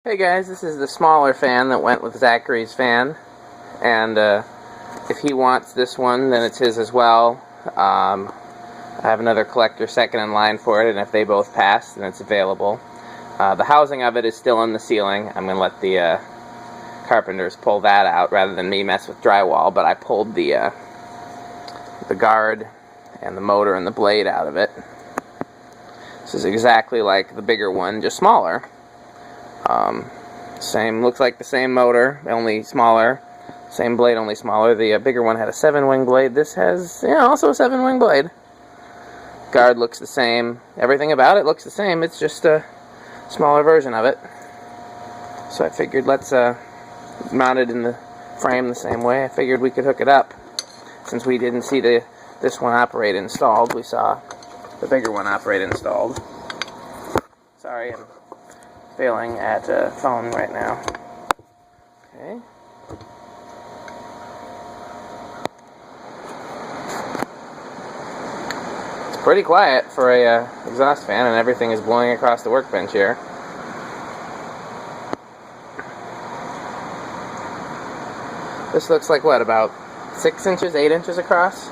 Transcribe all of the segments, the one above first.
Hey guys, this is the smaller fan that went with Zachary's fan, and if he wants this one, then it's his as well. I have another collector second in line for it, and if they both pass, then it's available. The housing of it is still in the ceiling. I'm going to let the carpenters pull that out rather than me mess with drywall, but I pulled the guard and the motor and the blade out of it. This is exactly like the bigger one, just smaller. Looks like the same motor, only smaller. Same blade, only smaller. The bigger one had a 7-wing blade. This has, also a 7-wing blade. Guard looks the same. Everything about it looks the same. It's just a smaller version of it. So I figured let's mount it in the frame the same way. I figured we could hook it up. Since we didn't see this one operate installed, we saw the bigger one operate installed. Sorry, I'm failing at phone right now. Okay. It's pretty quiet for a exhaust fan, and everything is blowing across the workbench here. This looks like what, about 6 inches, 8 inches across?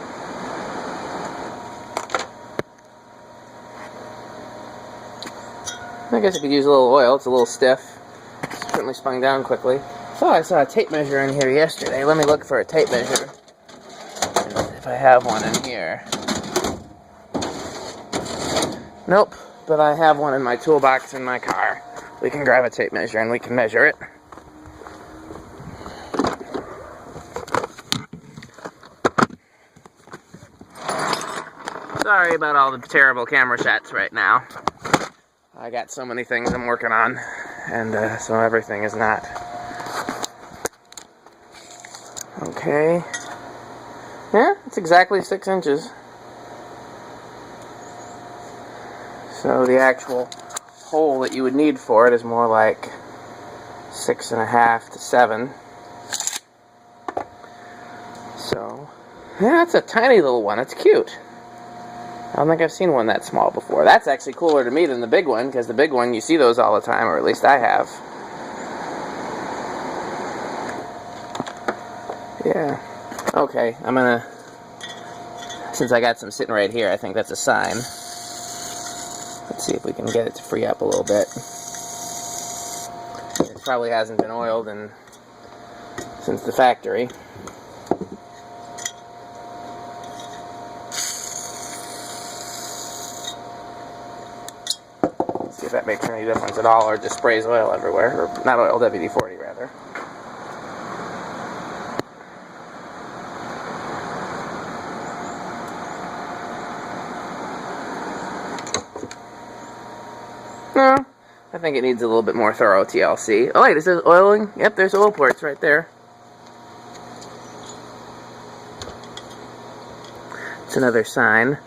I guess I could use a little oil. It's a little stiff. It's certainly spun down quickly. I saw a tape measure in here yesterday. Let me look for a tape measure. If I have one in here. Nope, but I have one in my toolbox in my car. We can grab a tape measure and we can measure it. Sorry about all the terrible camera shots right now. I got so many things I'm working on, and so everything is not. Okay. Yeah, it's exactly 6 inches. So the actual hole that you would need for it is more like 6.5 to 7. So, yeah, it's a tiny little one. It's cute. I don't think I've seen one that small before. That's actually cooler to me than the big one, because the big one, you see those all the time, or at least I have. Yeah. Okay, I'm gonna... Since I got some sitting right here, I think that's a sign. Let's see if we can get it to free up a little bit. It probably hasn't been oiled since the factory. See if that makes any difference at all, or just sprays oil everywhere, or not oil, WD-40 rather. No, I think it needs a little bit more thorough TLC. Oh wait, it says oiling? Yep, there's oil ports right there. It's another sign.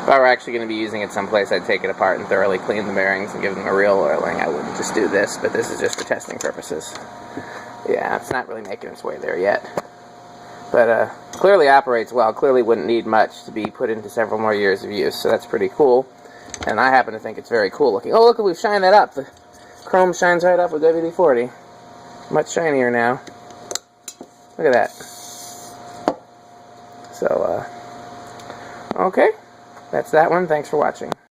If I were actually going to be using it someplace, I'd take it apart and thoroughly clean the bearings and give them a real oiling. I wouldn't just do this, but this is just for testing purposes. Yeah, it's not really making its way there yet. But clearly operates well. Clearly wouldn't need much to be put into several more years of use, so that's pretty cool. And I happen to think it's very cool looking. Oh, look, we've shined that up. The chrome shines right up with WD-40. Much shinier now. Look at that. So, okay. That's that one. Thanks for watching.